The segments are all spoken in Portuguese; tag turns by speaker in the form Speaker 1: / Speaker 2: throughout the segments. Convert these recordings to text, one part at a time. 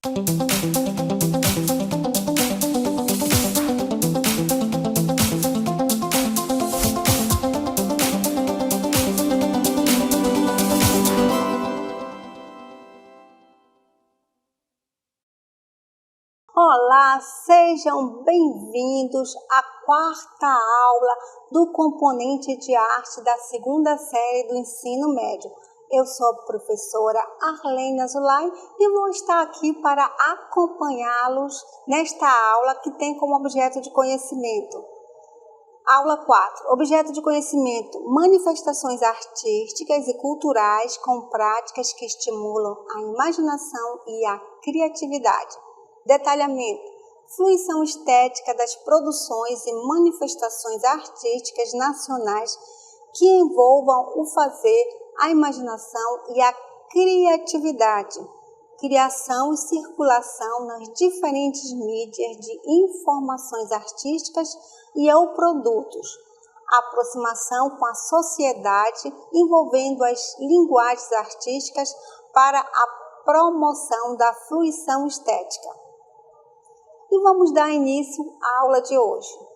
Speaker 1: Olá, sejam bem-vindos à quarta aula do componente de arte da segunda série do ensino médio. Eu sou a professora Arlene Azulay e vou estar aqui para acompanhá-los nesta aula que tem como objeto de conhecimento. Aula 4. Objeto de conhecimento: manifestações artísticas e culturais com práticas que estimulam a imaginação e a criatividade. Detalhamento: fruição estética das produções e manifestações artísticas nacionais que envolvam o fazer, a imaginação e a criatividade. Criação e circulação nas diferentes mídias de informações artísticas e ou produtos. Aproximação com a sociedade envolvendo as linguagens artísticas para a promoção da fruição estética. E vamos dar início à aula de hoje.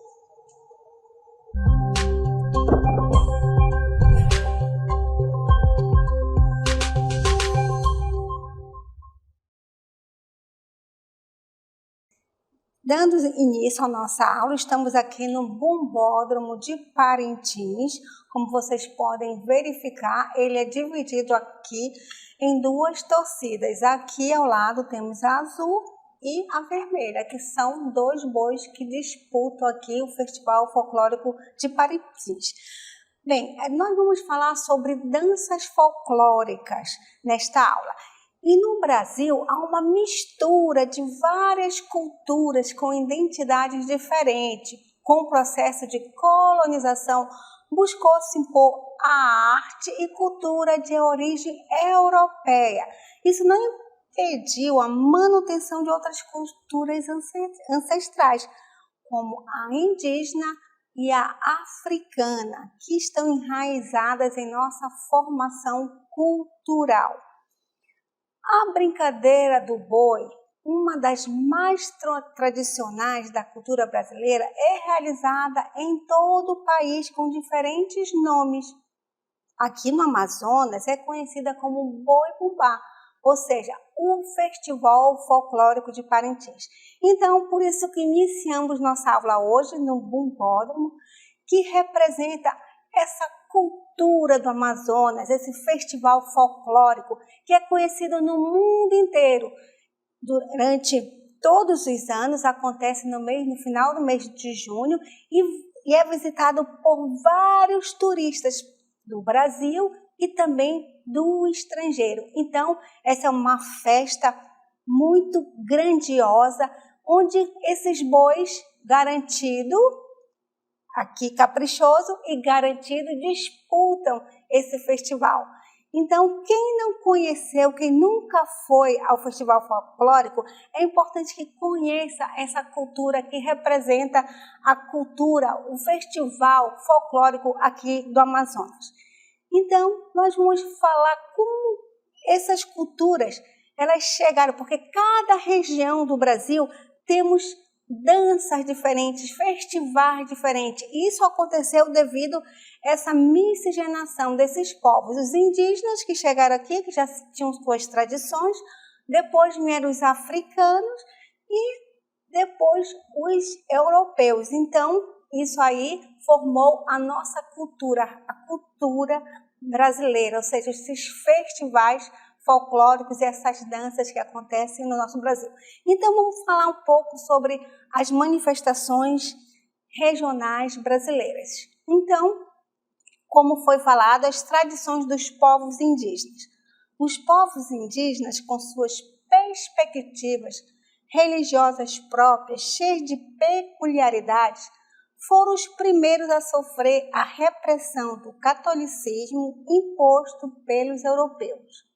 Speaker 1: Dando início à nossa aula, estamos aqui no Bombódromo de Parintins. Como vocês podem verificar, ele é dividido aqui em duas torcidas. Aqui ao lado temos a azul e a vermelha, que são dois bois que disputam aqui o Festival Folclórico de Parintins. Bem, nós vamos falar sobre danças folclóricas nesta aula. E no Brasil há uma mistura de várias culturas com identidades diferentes. Com o processo de colonização, buscou-se impor a arte e cultura de origem europeia. Isso não impediu a manutenção de outras culturas ancestrais, como a indígena e a africana, que estão enraizadas em nossa formação cultural. A brincadeira do boi, uma das mais tradicionais da cultura brasileira, é realizada em todo o país com diferentes nomes. Aqui no Amazonas é conhecida como Boi-Bumbá, ou seja, o Festival Folclórico de Parintins. Então, por isso que iniciamos nossa aula hoje no Bombódromo, que representa essa cultura do Amazonas, esse festival folclórico que é conhecido no mundo inteiro. Durante todos os anos, acontece no final do mês de junho e é visitado por vários turistas do Brasil e também do estrangeiro. Então, essa é uma festa muito grandiosa, onde esses bois garantido, aqui caprichoso e garantido, disputam esse festival. Então, quem não conheceu, quem nunca foi ao Festival Folclórico, é importante que conheça essa cultura que representa a cultura, o Festival Folclórico aqui do Amazonas. Então, nós vamos falar como essas culturas elas chegaram, porque cada região do Brasil temos danças diferentes, festivais diferentes. Isso aconteceu devido a essa miscigenação desses povos. Os indígenas que chegaram aqui, que já tinham suas tradições, depois vieram os africanos e depois os europeus. Então, isso aí formou a nossa cultura, a cultura brasileira, ou seja, esses festivais folclóricos e essas danças que acontecem no nosso Brasil. Então, vamos falar um pouco sobre as manifestações regionais brasileiras. Então, como foi falado, as tradições dos povos indígenas. Os povos indígenas, com suas perspectivas religiosas próprias, cheias de peculiaridades, foram os primeiros a sofrer a repressão do catolicismo imposto pelos europeus.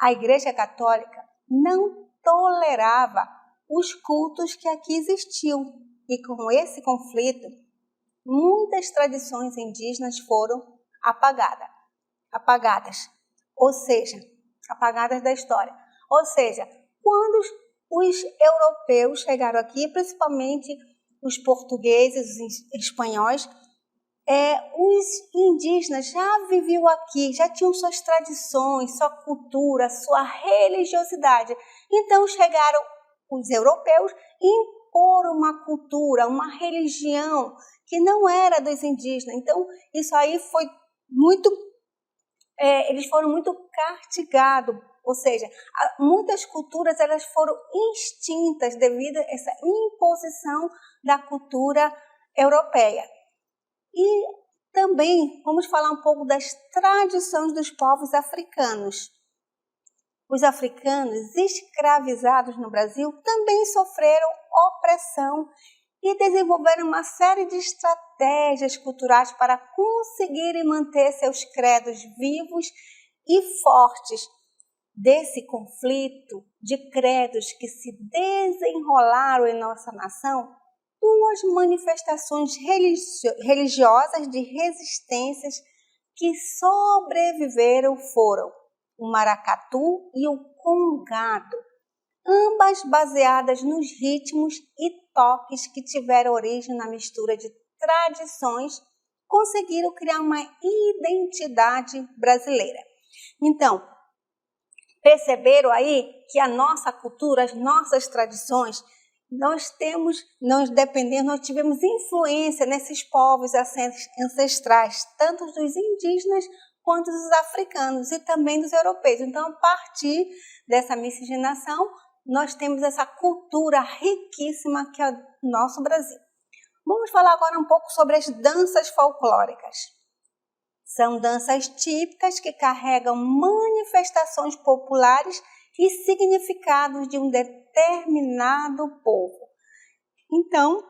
Speaker 1: A Igreja Católica não tolerava os cultos que aqui existiam e com esse conflito, muitas tradições indígenas foram apagadas, ou seja, apagadas da história. Ou seja, quando os europeus chegaram aqui, principalmente os portugueses, os espanhóis, os indígenas já viviam aqui, já tinham suas tradições, sua cultura, sua religiosidade. Então chegaram os europeus e impor uma cultura, uma religião que não era dos indígenas. Então isso aí foi muito, eles foram muito castigados, ou seja, muitas culturas elas foram extintas devido a essa imposição da cultura europeia. E também vamos falar um pouco das tradições dos povos africanos. Os africanos escravizados no Brasil também sofreram opressão e desenvolveram uma série de estratégias culturais para conseguirem manter seus credos vivos e fortes. Desse conflito de credos que se desenrolaram em nossa nação, duas manifestações religiosas de resistências que sobreviveram foram o maracatu e o congado, ambas baseadas nos ritmos e toques que tiveram origem na mistura de tradições, conseguiram criar uma identidade brasileira. Então, perceberam aí que a nossa cultura, as nossas tradições, nós tivemos influência nesses povos ancestrais, tanto dos indígenas quanto dos africanos e também dos europeus. Então, a partir dessa miscigenação, nós temos essa cultura riquíssima que é o nosso Brasil. Vamos falar agora um pouco sobre as danças folclóricas. São danças típicas que carregam manifestações populares e significados de um determinado povo. Então,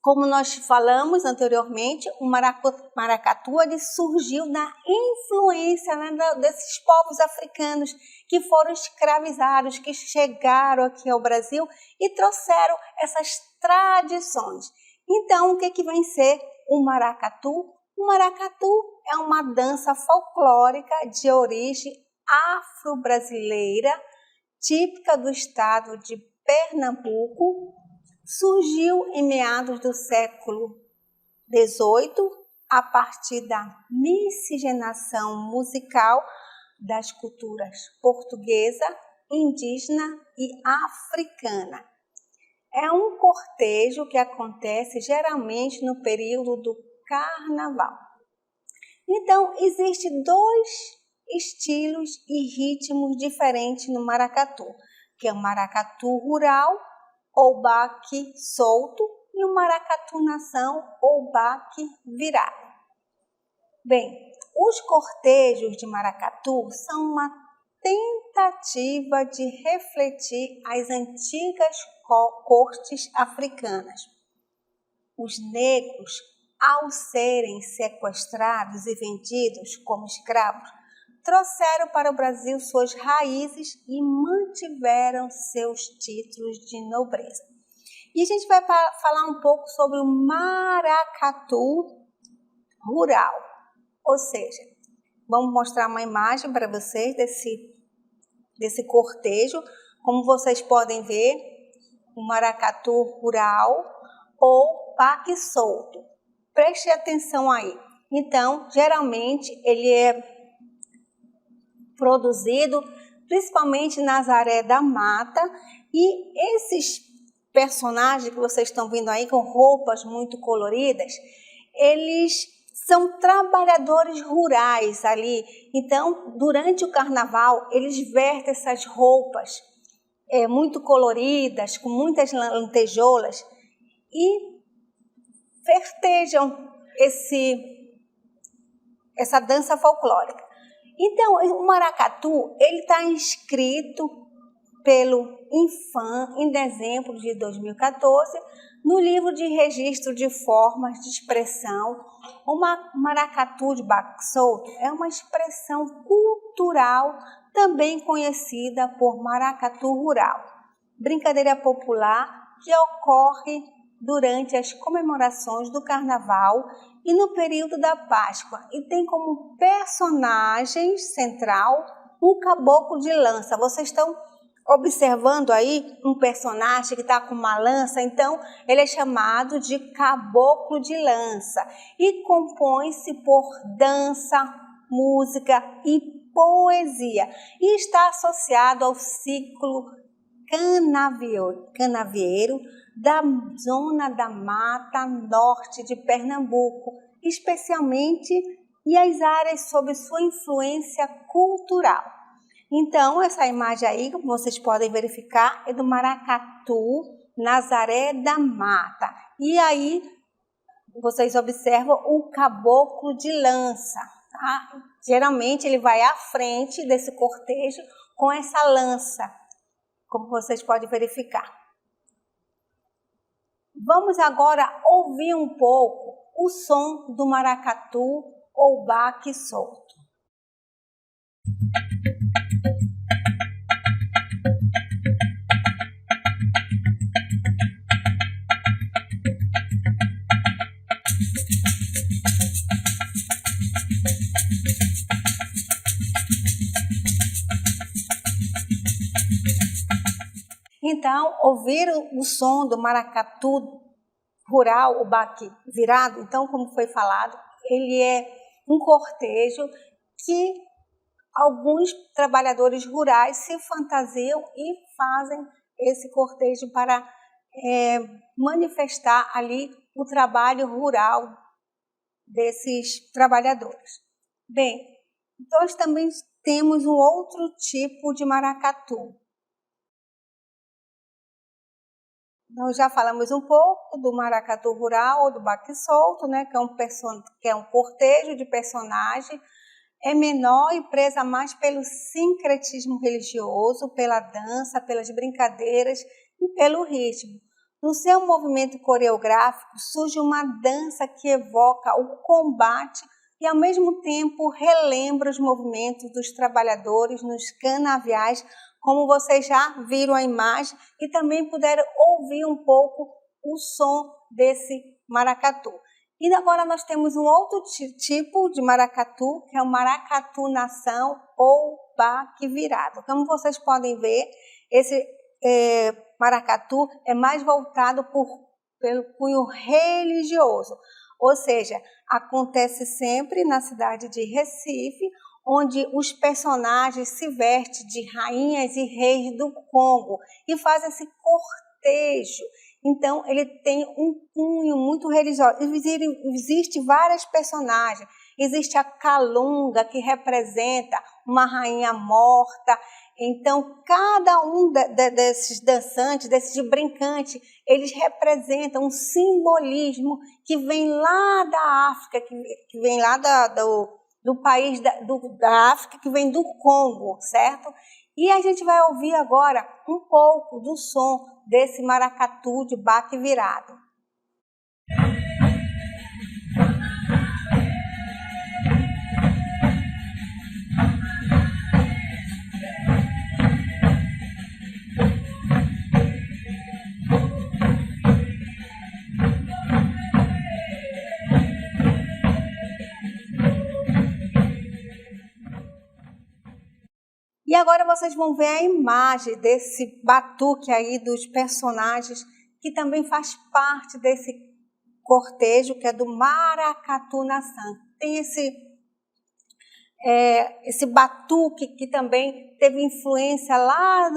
Speaker 1: como nós falamos anteriormente, o maracatu surgiu da influência, né, desses povos africanos que foram escravizados, que chegaram aqui ao Brasil e trouxeram essas tradições. Então, o que vem ser o maracatu? O maracatu é uma dança folclórica de origem afro-brasileira, típica do estado de Pernambuco. Surgiu em meados do século XVIII, a partir da miscigenação musical das culturas portuguesa, indígena e africana. É um cortejo que acontece geralmente no período do Carnaval. Então, existem dois estilos e ritmos diferentes no maracatu, que é o maracatu rural, ou baque solto, e o maracatu nação, ou baque virado. Bem, os cortejos de maracatu são uma tentativa de refletir as antigas cortes africanas. Os negros, ao serem sequestrados e vendidos como escravos, trouxeram para o Brasil suas raízes e mantiveram seus títulos de nobreza. E a gente vai falar um pouco sobre o maracatu rural, ou seja, vamos mostrar uma imagem para vocês desse cortejo. Como vocês podem ver, o maracatu rural ou baque solto. Preste atenção aí. Então, geralmente, ele é produzido principalmente nas áreas da mata, e esses personagens que vocês estão vendo aí com roupas muito coloridas, eles são trabalhadores rurais ali. Então, durante o carnaval, eles vestem essas roupas muito coloridas, com muitas lantejoulas, e festejam essa dança folclórica. Então, o maracatu ele está inscrito pelo INFAM em dezembro de 2014 no livro de registro de formas de expressão. O maracatu de baque solto é uma expressão cultural também conhecida por maracatu rural, brincadeira popular que ocorre durante as comemorações do Carnaval e no período da Páscoa, e tem como personagem central o caboclo de lança. Vocês estão observando aí um personagem que está com uma lança, então ele é chamado de caboclo de lança e compõe-se por dança, música e poesia e está associado ao ciclo canavieiro da zona da Mata Norte de Pernambuco, especialmente e as áreas sob sua influência cultural. Então, essa imagem aí, como vocês podem verificar, é do maracatu Nazaré da Mata. E aí, vocês observam o caboclo de lança. Tá? Geralmente, ele vai à frente desse cortejo com essa lança, como vocês podem verificar. Vamos agora ouvir um pouco o som do maracatu ou baque solto. Então, ouvir o som do maracatu rural, o baque virado, então, como foi falado, ele é um cortejo que alguns trabalhadores rurais se fantasiam e fazem esse cortejo para manifestar ali o trabalho rural desses trabalhadores. Bem, nós também temos um outro tipo de maracatu. Nós já falamos um pouco do maracatu rural ou do baque solto, né, que é um cortejo de personagem, é menor e preza mais pelo sincretismo religioso, pela dança, pelas brincadeiras e pelo ritmo. No seu movimento coreográfico surge uma dança que evoca o combate e ao mesmo tempo relembra os movimentos dos trabalhadores nos canaviais, como vocês já viram a imagem e também puderam ouvir um pouco o som desse maracatu. E agora nós temos um outro tipo de maracatu, que é o maracatu nação ou baque virado. Como vocês podem ver, esse maracatu é mais voltado pelo cunho religioso, ou seja, acontece sempre na cidade de Recife, onde os personagens se vestem de rainhas e reis do Congo e fazem esse cortejo. Então, ele tem um cunho muito religioso. Existem vários personagens. Existe a Calunga, que representa uma rainha morta. Então, cada um desses dançantes, desses brincantes, eles representam um simbolismo que vem lá da África, que vem lá do país da África, que vem do Congo, certo? E a gente vai ouvir agora um pouco do som desse maracatu de baque virado. E agora vocês vão ver a imagem desse batuque aí dos personagens, que também faz parte desse cortejo, que é do maracatu nação. Tem esse batuque que também teve influência lá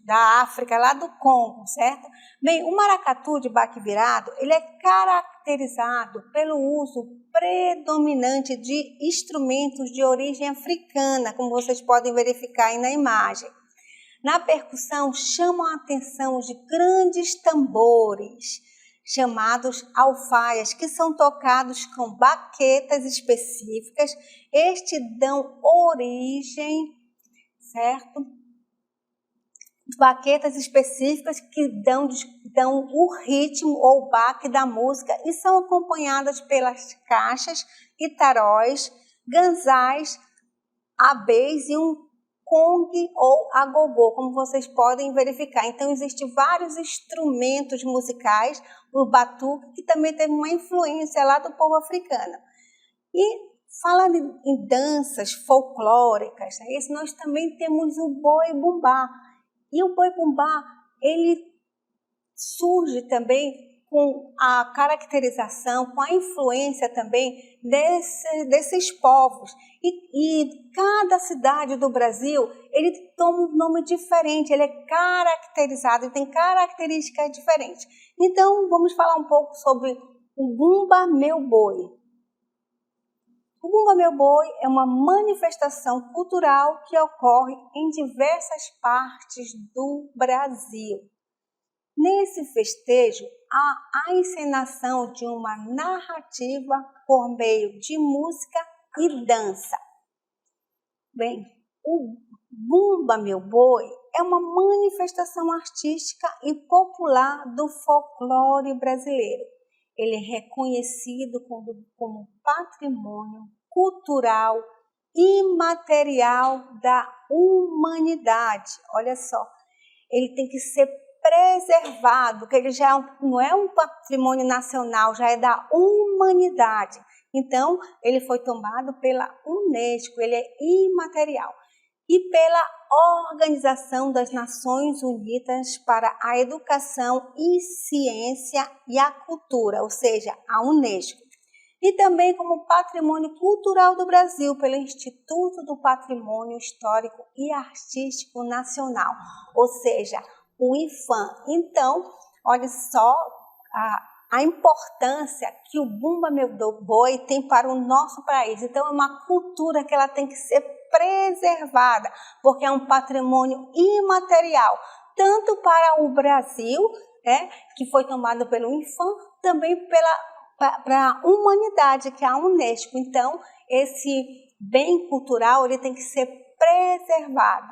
Speaker 1: da África, lá do Congo, certo? Bem, o maracatu de baque virado, ele é caracterizado pelo uso predominante de instrumentos de origem africana, como vocês podem verificar aí na imagem. Na percussão, chamam a atenção os grandes tambores, chamados alfaias, que são tocados com baquetas específicas. Estes dão origem, certo? Baquetas específicas que dão o ritmo ou baque da música e são acompanhadas pelas caixas, itaróis, ganzais, abês e um congue ou agogô, como vocês podem verificar. Então, existem vários instrumentos musicais, o batuque, que também teve uma influência lá do povo africano. E Falando em danças folclóricas, né, nós também temos o boi-bumbá. E o boi-bumbá, ele surge também com a caracterização, com a influência também desses povos. E cada cidade do Brasil, ele toma um nome diferente, ele é caracterizado, ele tem características diferentes. Então, vamos falar um pouco sobre o Bumba Meu Boi. O Bumba Meu Boi é uma manifestação cultural que ocorre em diversas partes do Brasil. Nesse festejo, há a encenação de uma narrativa por meio de música e dança. Bem, o Bumba Meu Boi é uma manifestação artística e popular do folclore brasileiro. Ele é reconhecido como patrimônio cultural imaterial da humanidade. Olha só, ele tem que ser preservado, porque ele já não é um patrimônio nacional, já é da humanidade. Então, ele foi tomado pela Unesco, ele é imaterial. E pela Organização das Nações Unidas para a Educação e Ciência e a Cultura, ou seja, a Unesco. E também como Patrimônio Cultural do Brasil, pelo Instituto do Patrimônio Histórico e Artístico Nacional, ou seja, o IPHAN. Então, olha só a importância que o Bumba Meu Boi tem para o nosso país. Então, é uma cultura que ela tem que ser preservada, porque é um patrimônio imaterial, tanto para o Brasil, né, que foi tomado pelo IPHAN, também para a humanidade, que é a Unesco. Então, esse bem cultural ele tem que ser preservado.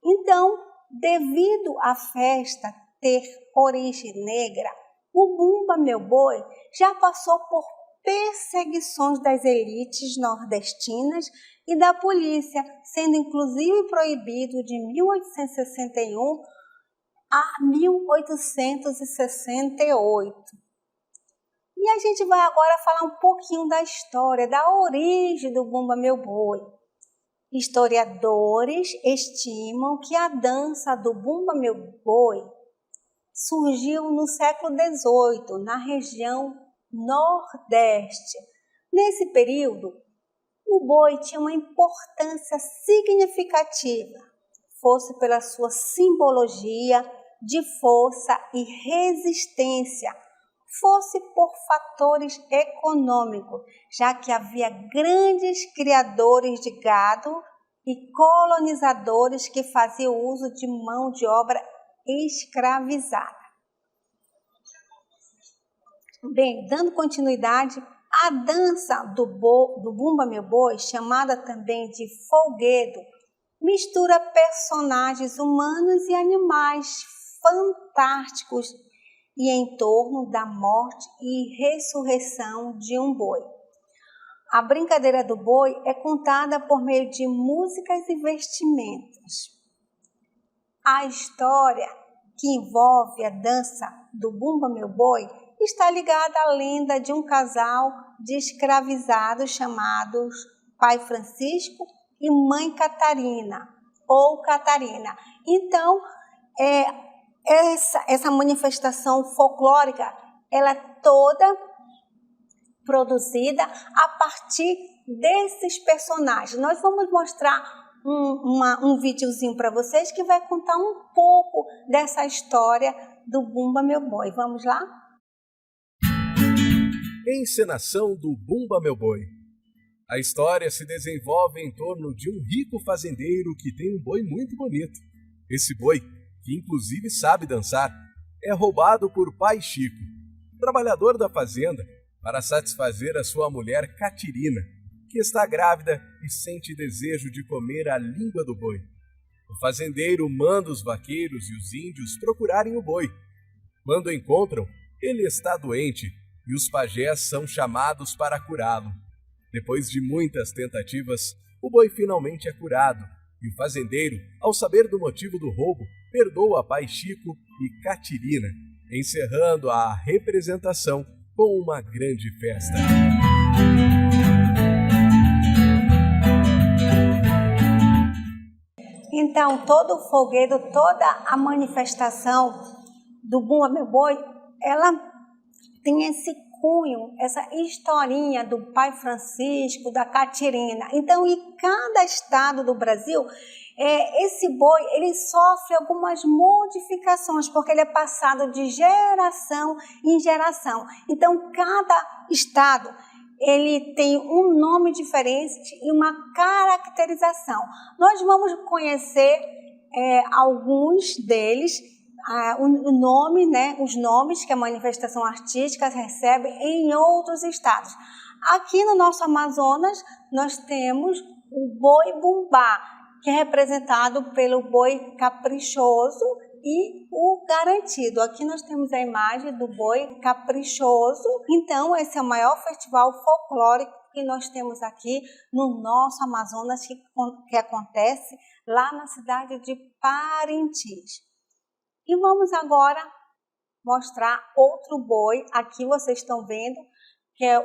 Speaker 1: Então, devido à festa ter origem negra, o Bumba Meu Boi já passou por perseguições das elites nordestinas e da polícia, sendo inclusive proibido de 1861 a 1868. E a gente vai agora falar um pouquinho da história, da origem do Bumba Meu Boi. Historiadores estimam que a dança do Bumba Meu Boi surgiu no século XVIII, na região Nordeste. Nesse período, o boi tinha uma importância significativa, fosse pela sua simbologia de força e resistência, fosse por fatores econômicos, já que havia grandes criadores de gado e colonizadores que faziam uso de mão de obra escravizada. Bem, dando continuidade, a dança do Bumba Meu Boi, chamada também de folguedo, mistura personagens humanos e animais fantásticos e em torno da morte e ressurreição de um boi. A brincadeira do boi é contada por meio de músicas e vestimentas. A história que envolve a dança do Bumba Meu Boi está ligada à lenda de um casal de escravizados chamados Pai Francisco e Mãe Catarina, ou Catarina. Então, essa manifestação folclórica, ela é toda produzida a partir desses personagens. Nós vamos mostrar um videozinho para vocês que vai contar um pouco dessa história do Bumba Meu Boi. Vamos lá?
Speaker 2: Encenação do Bumba Meu Boi. A história se desenvolve em torno de um rico fazendeiro que tem um boi muito bonito. Esse boi, que inclusive sabe dançar, é roubado por Pai Chico, trabalhador da fazenda, para satisfazer a sua mulher Catirina, que está grávida e sente desejo de comer a língua do boi. O fazendeiro manda os vaqueiros e os índios procurarem o boi. Quando o encontram, ele está doente e os pajés são chamados para curá-lo. Depois de muitas tentativas, o boi finalmente é curado e o fazendeiro, ao saber do motivo do roubo, perdoa Pai Chico e Catirina, encerrando a representação com uma grande festa.
Speaker 1: Então, todo o folguedo, toda a manifestação do Bumba Meu Boi, ela tem esse cunho, essa historinha do Pai Francisco, da Catirina. Então, em cada estado do Brasil, esse boi, ele sofre algumas modificações, porque ele é passado de geração em geração. Então, cada estado, ele tem um nome diferente e uma caracterização. Nós vamos conhecer alguns deles, o nome, né, os nomes que a manifestação artística recebe em outros estados. Aqui no nosso Amazonas, nós temos o boi bumbá, que é representado pelo boi caprichoso e o garantido. Aqui nós temos a imagem do boi caprichoso. Então, esse é o maior festival folclórico que nós temos aqui no nosso Amazonas, que acontece lá na cidade de Parintins. E vamos agora mostrar outro boi. Aqui vocês estão vendo que é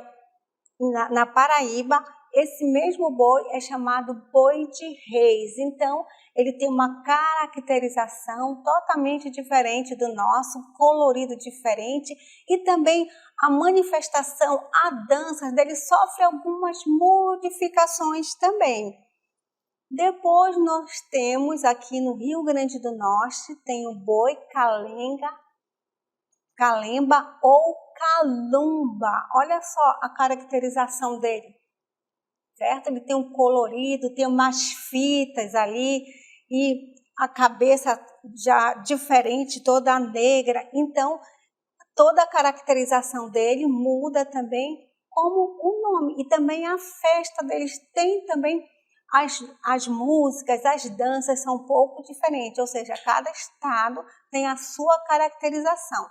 Speaker 1: na Paraíba. Esse mesmo boi é chamado boi de reis. Então, ele tem uma caracterização totalmente diferente do nosso, colorido diferente, e também a manifestação, a dança dele sofre algumas modificações também. Depois nós temos aqui no Rio Grande do Norte, tem o boi calemba ou calumba. Olha só a caracterização dele, certo? Ele tem um colorido, tem umas fitas ali e a cabeça já diferente, toda negra. Então, toda a caracterização dele muda também como o nome. E também a festa deles tem também as músicas, as danças são um pouco diferentes, ou seja, cada estado tem a sua caracterização.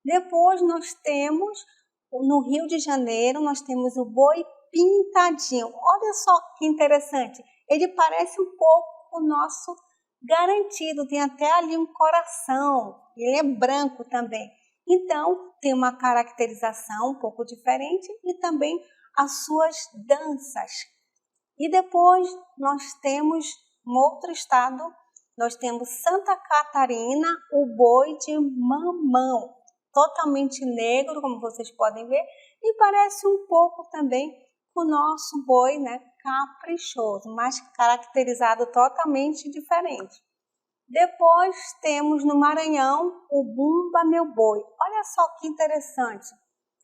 Speaker 1: Depois nós temos, no Rio de Janeiro, nós temos o boi pintadinho. Olha só que interessante, ele parece um pouco o nosso garantido, tem até ali um coração, ele é branco também. Então, tem uma caracterização um pouco diferente e também as suas danças. E depois nós temos um outro estado, nós temos Santa Catarina, o boi de mamão, totalmente negro, como vocês podem ver, e parece um pouco também com o nosso boi, né, caprichoso, mas caracterizado totalmente diferente. Depois temos no Maranhão o Bumba Meu Boi. Olha só que interessante.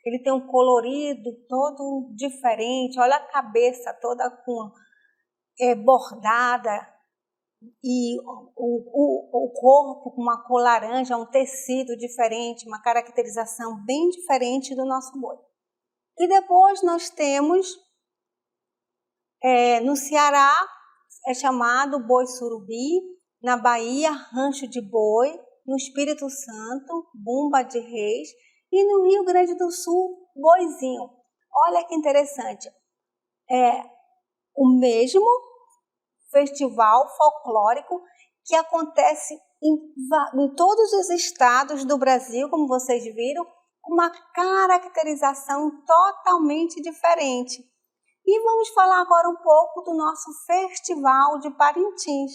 Speaker 1: Ele tem um colorido todo diferente, olha a cabeça toda com bordada e o corpo com uma cor laranja, um tecido diferente, uma caracterização bem diferente do nosso boi. E depois nós temos, no Ceará, é chamado boi surubi, na Bahia, rancho de boi, no Espírito Santo, bumba de reis, e no Rio Grande do Sul, boizinho. Olha que interessante, é o mesmo festival folclórico que acontece em todos os estados do Brasil, como vocês viram, com uma caracterização totalmente diferente. E vamos falar agora um pouco do nosso Festival de Parintins.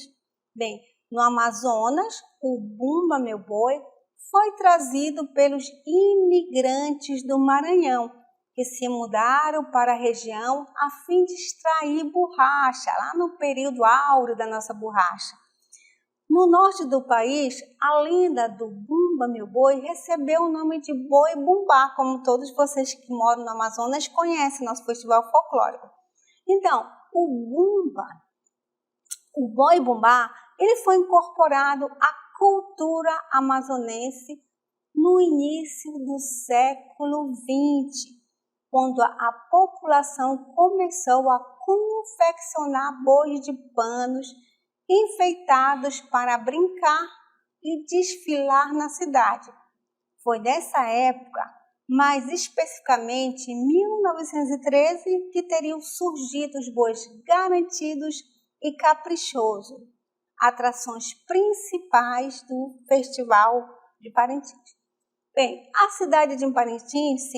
Speaker 1: Bem, no Amazonas, o Bumba Meu Boi foi trazido pelos imigrantes do Maranhão, que se mudaram para a região a fim de extrair borracha, lá no período áureo da nossa borracha. No norte do país, a lenda do Bumba Meu Boi recebeu o nome de boi bumbá, como todos vocês que moram no Amazonas conhecem nosso festival folclórico. Então, o boi bumbá, ele foi incorporado à cultura amazonense no início do século XX, quando a população começou a confeccionar bois de panos enfeitados para brincar e desfilar na cidade. Foi nessa época, mais especificamente em 1913, que teriam surgido os bois garantidos e caprichosos, atrações principais do Festival de Parintins. Bem, a cidade de Parintins,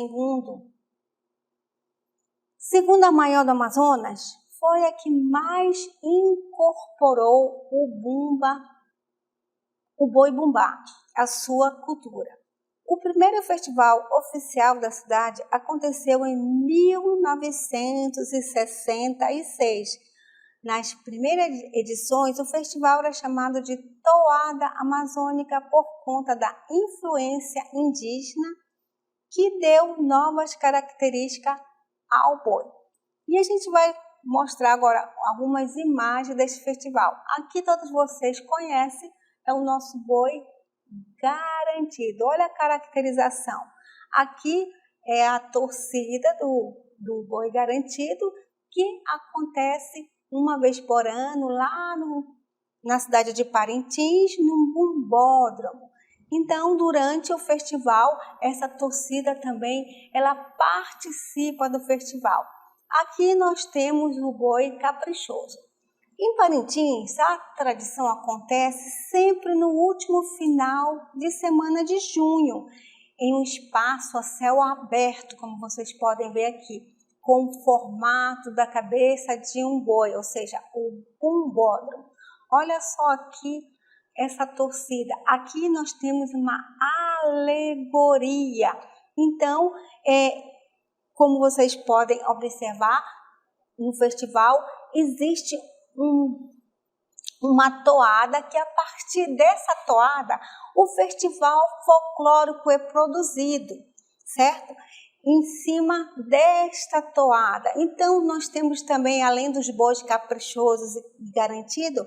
Speaker 1: segundo a maior do Amazonas, foi a que mais incorporou o boi bumbá, a sua cultura. O primeiro festival oficial da cidade aconteceu em 1966. Nas primeiras edições, o festival era chamado de Toada Amazônica por conta da influência indígena que deu novas características ao boi. E a gente vai mostrar agora algumas imagens desse festival. Aqui todos vocês conhecem, é o nosso boi garantido. Olha a caracterização. Aqui é a torcida do boi garantido, que acontece uma vez por ano lá na cidade de Parintins, num bumbódromo. Então, durante o festival, essa torcida também, ela participa do festival. Aqui nós temos o boi caprichoso. Em Parintins, a tradição acontece sempre no último final de semana de junho, em um espaço a céu aberto, como vocês podem ver aqui, com o formato da cabeça de um boi, ou seja, o bumbódromo. Olha só aqui essa torcida. Aqui nós temos uma alegoria. Então, como vocês podem observar, no festival existe uma toada que, a partir dessa toada, o festival folclórico é produzido, certo? Em cima desta toada. Então, nós temos também, além dos bois caprichosos e garantido,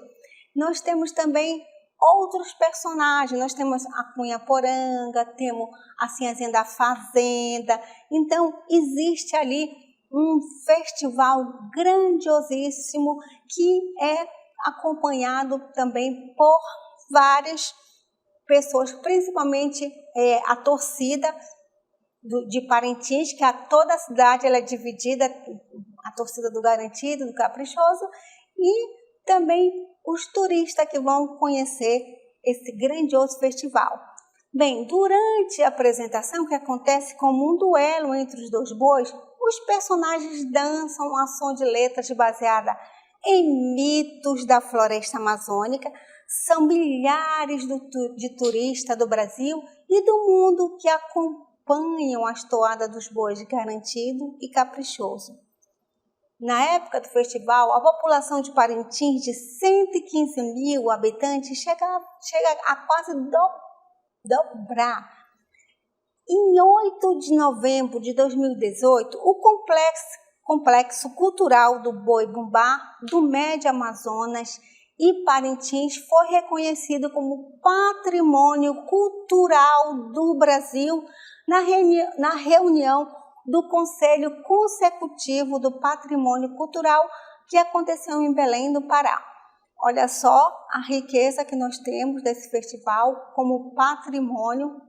Speaker 1: nós temos também outros personagens. Nós temos a Cunha-Poranga, temos a Sinhazinha da Fazenda. Então, existe ali um festival grandiosíssimo que é acompanhado também por várias pessoas, principalmente a torcida de Parintins, que toda a cidade ela é dividida, a torcida do garantido, do caprichoso, e também os turistas que vão conhecer esse grandioso festival. Bem, durante a apresentação, que acontece como um duelo entre os dois bois, os personagens dançam a som de letras baseada em mitos da floresta amazônica. São milhares de turistas do Brasil e do mundo que acompanham as toadas dos bois garantido e caprichoso. Na época do festival, a população de Parintins, de 115 mil habitantes, chega a quase dobrar. Em 8 de novembro de 2018, o Complexo Cultural do Boi Bumbá, do Médio Amazonas e Parintins foi reconhecido como Patrimônio Cultural do Brasil na reunião do Conselho Consecutivo do Patrimônio Cultural que aconteceu em Belém do Pará. Olha só a riqueza que nós temos desse festival como patrimônio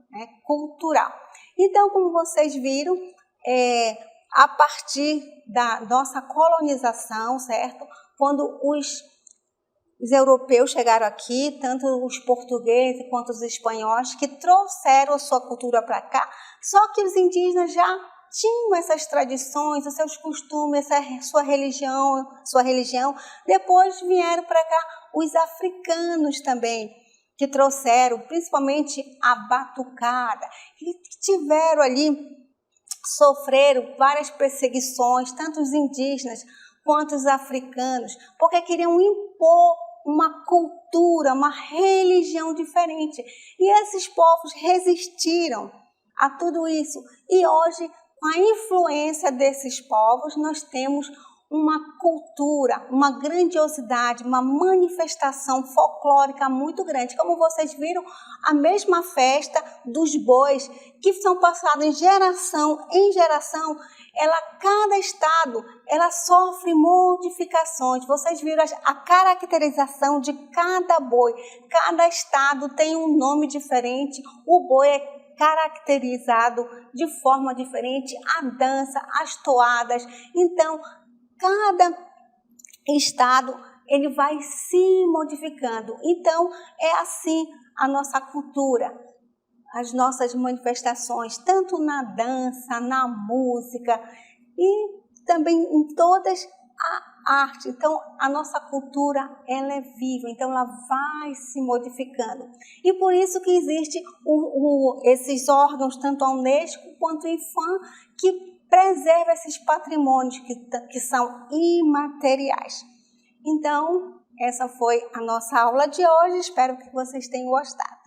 Speaker 1: cultural. Então, como vocês viram, a partir da nossa colonização, certo? Quando os europeus chegaram aqui, tanto os portugueses quanto os espanhóis, que trouxeram sua cultura para cá, só que os indígenas já tinham essas tradições, os seus costumes, sua religião. Depois vieram para cá os africanos também, que trouxeram principalmente a batucada, que tiveram ali, sofreram várias perseguições, tanto os indígenas quanto os africanos, porque queriam impor uma cultura, uma religião diferente. E esses povos resistiram a tudo isso. E hoje, com a influência desses povos, nós temos uma cultura, uma grandiosidade, uma manifestação folclórica muito grande. Como vocês viram, a mesma festa dos bois, que são passados de geração em geração, cada estado, ela sofre modificações. Vocês viram a caracterização de cada boi. Cada estado tem um nome diferente. O boi é caracterizado de forma diferente, a dança, as toadas. Então, cada estado ele vai se modificando. Então, é assim a nossa cultura, as nossas manifestações, tanto na dança, na música e também em todas arte. Então, a nossa cultura, ela é viva, então ela vai se modificando. E por isso que existe esses órgãos, tanto a Unesco quanto o IPHAN, que preserva esses patrimônios que são imateriais. Então, essa foi a nossa aula de hoje, espero que vocês tenham gostado.